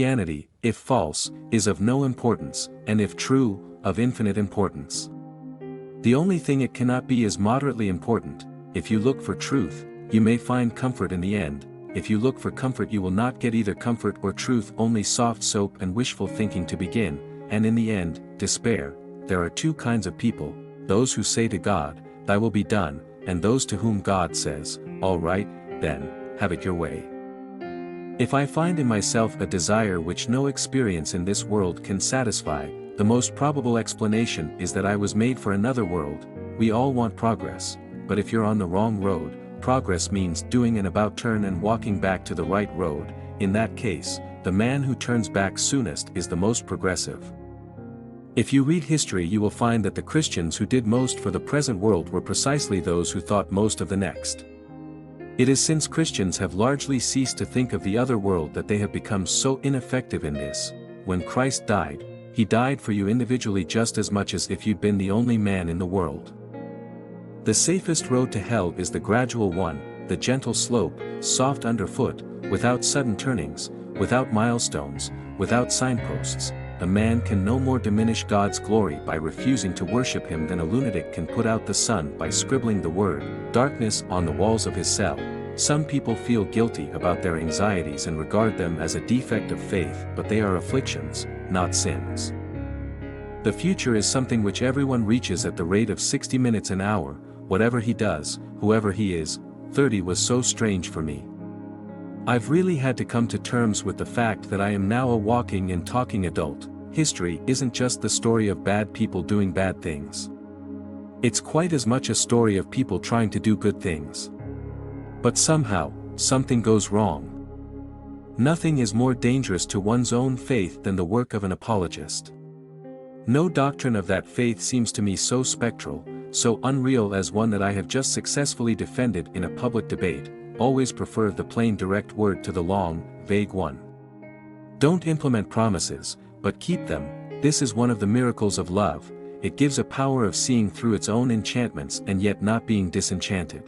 Christianity, if false, is of no importance, and if true, of infinite importance. The only thing it cannot be is moderately important. If you look for truth, you may find comfort in the end. If you look for comfort, you will not get either comfort or truth, only soft soap and wishful thinking to begin, and in the end, despair. There are two kinds of people: those who say to God, "Thy will be done," and those to whom God says, "All right, then, have it your way." If I find in myself a desire which no experience in this world can satisfy, the most probable explanation is that I was made for another world. We all want progress, but if you're on the wrong road, progress means doing an about-turn and walking back to the right road. In that case, the man who turns back soonest is the most progressive. If you read history, you will find that the Christians who did most for the present world were precisely those who thought most of the next. It is since Christians have largely ceased to think of the other world that they have become so ineffective in this. When Christ died, he died for you individually just as much as if you'd been the only man in the world. The safest road to hell is the gradual one, the gentle slope, soft underfoot, without sudden turnings, without milestones, without signposts. A man can no more diminish God's glory by refusing to worship him than a lunatic can put out the sun by scribbling the word darkness on the walls of his cell. Some people feel guilty about their anxieties and regard them as a defect of faith, but they are afflictions, not sins. The future is something which everyone reaches at the rate of 60 minutes an hour. Whatever he does, whoever he is. 30 was so strange for me. I've really had to come to terms with the fact that I am now a walking and talking adult. History isn't just the story of bad people doing bad things. It's quite as much a story of people trying to do good things. But somehow, something goes wrong. Nothing is more dangerous to one's own faith than the work of an apologist. No doctrine of that faith seems to me so spectral, so unreal as one that I have just successfully defended in a public debate. Always prefer the plain direct word to the long, vague one. Don't implement promises, but keep them. This is one of the miracles of love. It gives a power of seeing through its own enchantments and yet not being disenchanted.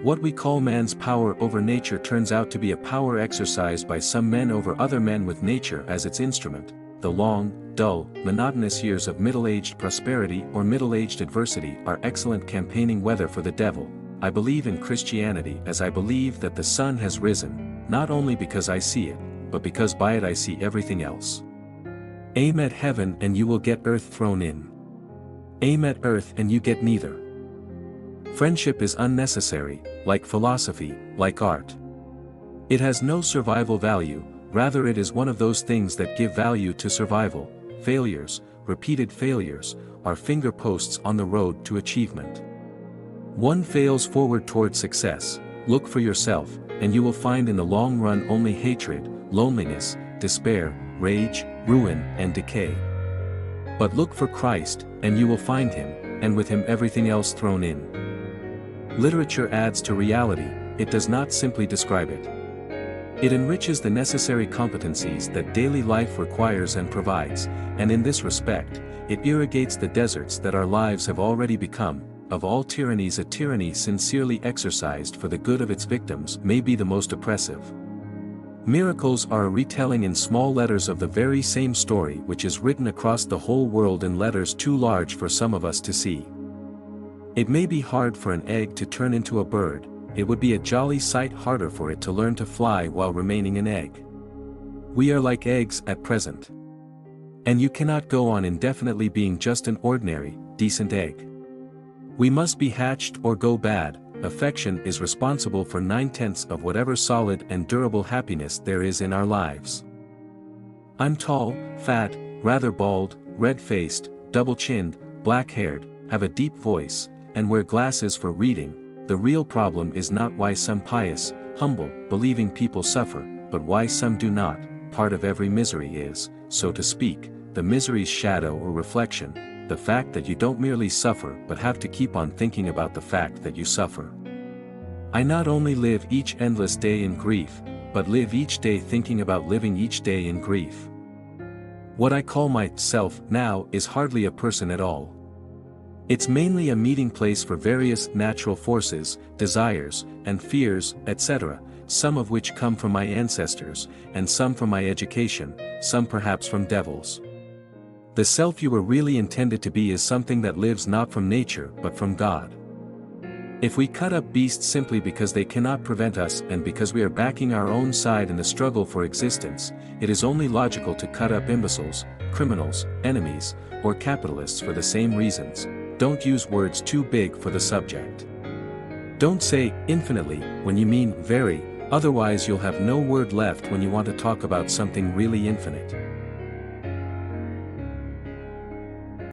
What we call man's power over nature turns out to be a power exercised by some men over other men with nature as its instrument. The long, dull, monotonous years of middle-aged prosperity or middle-aged adversity are excellent campaigning weather for the devil. I believe in Christianity as I believe that the sun has risen, not only because I see it, but because by it I see everything else. Aim at heaven and you will get earth thrown in. Aim at earth and you get neither. Friendship is unnecessary, like philosophy, like art. It has no survival value, rather it is one of those things that give value to survival. Failures, repeated failures, are finger posts on the road to achievement. One fails forward toward success. Look for yourself, and you will find in the long run only hatred, loneliness, despair, rage, ruin, and decay. But look for Christ, and you will find him, and with him everything else thrown in. Literature adds to reality, it does not simply describe it. It enriches the necessary competencies that daily life requires and provides, and in this respect, it irrigates the deserts that our lives have already become. Of all tyrannies, a tyranny sincerely exercised for the good of its victims may be the most oppressive. Miracles are a retelling in small letters of the very same story which is written across the whole world in letters too large for some of us to see. It may be hard for an egg to turn into a bird, it would be a jolly sight harder for it to learn to fly while remaining an egg. We are like eggs at present. And you cannot go on indefinitely being just an ordinary, decent egg. We must be hatched or go bad. Affection is responsible for 9/10 of whatever solid and durable happiness there is in our lives. I'm tall, fat, rather bald, red-faced, double-chinned, black-haired, have a deep voice, and wear glasses for reading. The real problem is not why some pious, humble, believing people suffer, but why some do not. Part of every misery is, so to speak, the misery's shadow or reflection. The fact that you don't merely suffer but have to keep on thinking about the fact that you suffer. I not only live each endless day in grief, but live each day thinking about living each day in grief. What I call myself now is hardly a person at all. It's mainly a meeting place for various natural forces, desires, and fears, etc., some of which come from my ancestors, and some from my education, some perhaps from devils. The self you were really intended to be is something that lives not from nature but from God. If we cut up beasts simply because they cannot prevent us and because we are backing our own side in the struggle for existence, it is only logical to cut up imbeciles, criminals, enemies, or capitalists for the same reasons. Don't use words too big for the subject. Don't say infinitely when you mean very, otherwise you'll have no word left when you want to talk about something really infinite.